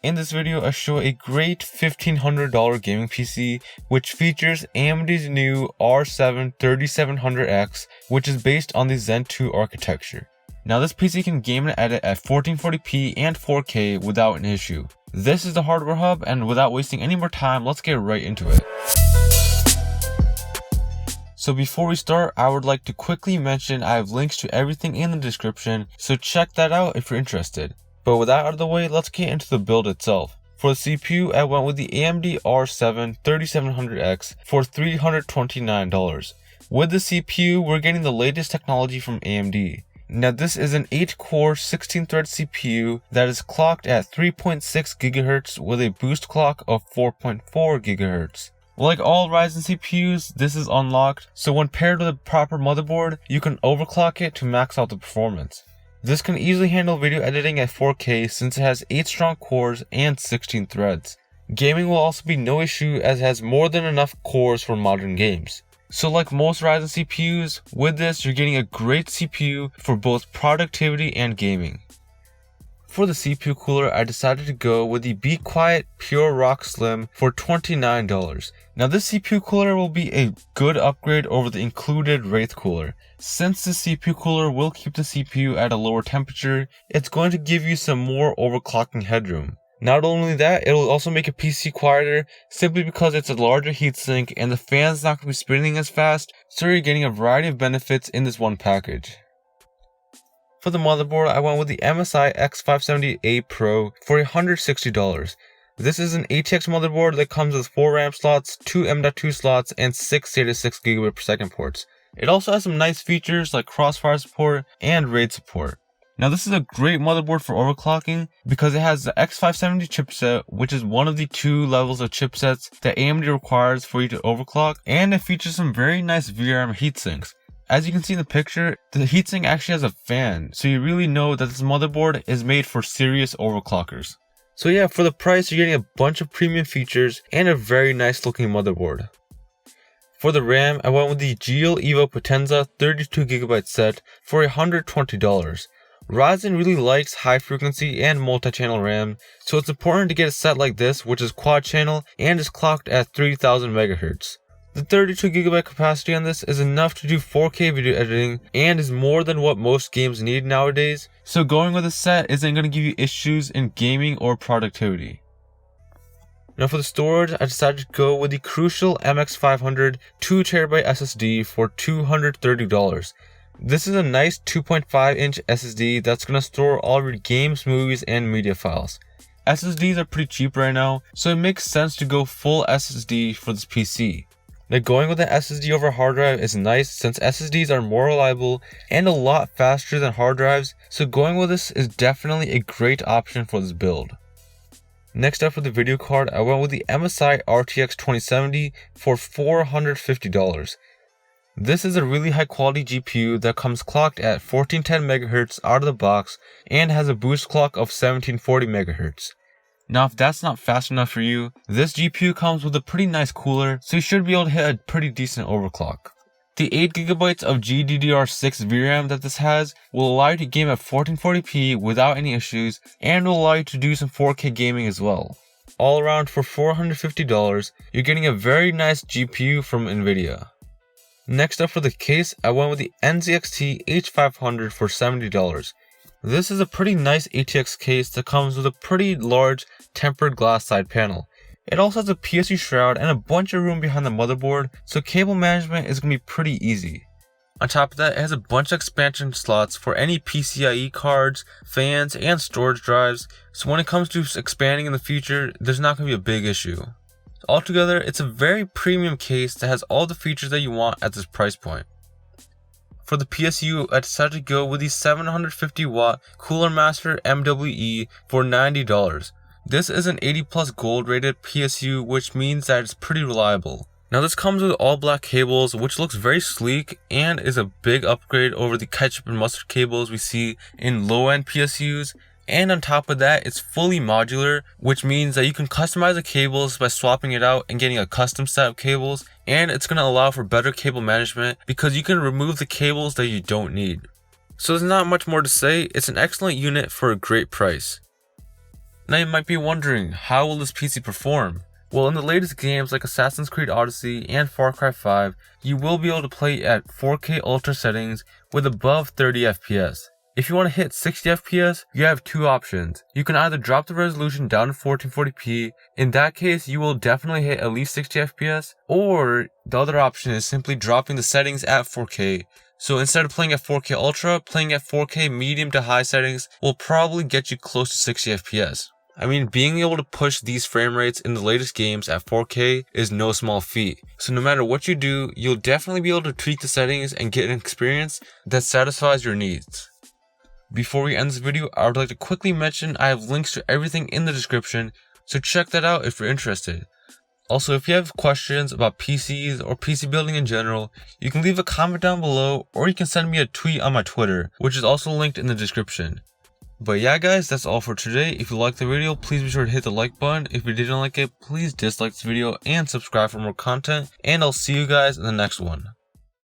In this video, I show a great $1,500 gaming PC which features AMD's new R7 3700X, which is based on the Zen 2 architecture. Now this PC can game and edit at 1440p and 4K without an issue. This is the hardware hub, and without wasting any more time, let's get right into it. So before we start, I would like to quickly mention I have links to everything in the description, so check that out if you're interested. But with that out of the way, let's get into the build itself. For the CPU, I went with the AMD R7 3700X for $329. With the CPU, we're getting the latest technology from AMD. Now this is an 8-core 16-thread CPU that is clocked at 3.6 GHz with a boost clock of 4.4 GHz. Like all Ryzen CPUs, this is unlocked, so when paired with a proper motherboard, you can overclock it to max out the performance. This can easily handle video editing at 4K since it has 8 strong cores and 16 threads. Gaming will also be no issue as it has more than enough cores for modern games. So like most Ryzen CPUs, with this you're getting a great CPU for both productivity and gaming. For the CPU cooler, I decided to go with the Be Quiet Pure Rock Slim for $29. Now this CPU cooler will be a good upgrade over the included Wraith cooler. Since the CPU cooler will keep the CPU at a lower temperature, it's going to give you some more overclocking headroom. Not only that, it will also make a PC quieter simply because it's a larger heatsink and the fan's not going to be spinning as fast, so you're getting a variety of benefits in this one package. For the motherboard, I went with the MSI X570A Pro for $160. This is an ATX motherboard that comes with 4 RAM slots, 2 M.2 slots, and 6 SATA 6GB/s ports. It also has some nice features like crossfire support and RAID support. Now this is a great motherboard for overclocking because it has the X570 chipset, which is one of the 2 levels of chipsets that AMD requires for you to overclock, and it features some very nice VRM heatsinks. As you can see in the picture, the heatsink actually has a fan, so you really know that this motherboard is made for serious overclockers. So yeah, for the price, you're getting a bunch of premium features and a very nice looking motherboard. For the RAM, I went with the GL Evo Potenza 32GB set for $120. Ryzen really likes high frequency and multi-channel RAM, so it's important to get a set like this, which is quad channel and is clocked at 3000 MHz. The 32GB capacity on this is enough to do 4K video editing and is more than what most games need nowadays, so going with a set isn't going to give you issues in gaming or productivity. Now for the storage, I decided to go with the Crucial MX500 2TB SSD for $230. This is a nice 2.5-inch SSD that's going to store all of your games, movies, and media files. SSDs are pretty cheap right now, so it makes sense to go full SSD for this PC. Now going with an SSD over hard drive is nice since SSDs are more reliable and a lot faster than hard drives, so going with this is definitely a great option for this build. Next up for the video card, I went with the MSI RTX 2070 for $450. This is a really high quality GPU that comes clocked at 1410 MHz out of the box and has a boost clock of 1740 MHz. Now if that's not fast enough for you, this GPU comes with a pretty nice cooler, so you should be able to hit a pretty decent overclock. The 8GB of GDDR6 VRAM that this has will allow you to game at 1440p without any issues and will allow you to do some 4K gaming as well. All around for $450, you're getting a very nice GPU from Nvidia. Next up for the case, I went with the NZXT H500 for $70. This is a pretty nice ATX case that comes with a pretty large tempered glass side panel. It also has a PSU shroud and a bunch of room behind the motherboard, so cable management is going to be pretty easy. On top of that, it has a bunch of expansion slots for any PCIe cards, fans, and storage drives, so when it comes to expanding in the future, there's not going to be a big issue. Altogether, it's a very premium case that has all the features that you want at this price point. For the PSU, I decided to go with the 750W Cooler Master MWE for $90. This is an 80+ gold rated PSU, which means that it's pretty reliable. Now this comes with all black cables, which looks very sleek and is a big upgrade over the ketchup and mustard cables we see in low-end PSUs. And on top of that, it's fully modular, which means that you can customize the cables by swapping it out and getting a custom set of cables, and it's going to allow for better cable management because you can remove the cables that you don't need. So there's not much more to say, it's an excellent unit for a great price. Now you might be wondering, how will this PC perform? Well, in the latest games like Assassin's Creed Odyssey and Far Cry 5, you will be able to play at 4K Ultra settings with above 30 FPS. If you want to hit 60 FPS, you have two options. You can either drop the resolution down to 1440p, in that case you will definitely hit at least 60 FPS, or the other option is simply dropping the settings at 4K. So instead of playing at 4K Ultra, playing at 4K medium to high settings will probably get you close to 60 FPS. I mean, being able to push these frame rates in the latest games at 4K is no small feat. So no matter what you do, you'll definitely be able to tweak the settings and get an experience that satisfies your needs. Before we end this video, I would like to quickly mention I have links to everything in the description, so check that out if you're interested. Also, if you have questions about PCs or PC building in general, you can leave a comment down below, or you can send me a tweet on my Twitter, which is also linked in the description. But yeah guys, that's all for today. If you liked the video, please be sure to hit the like button. If you didn't like it, please dislike this video and subscribe for more content, and I'll see you guys in the next one.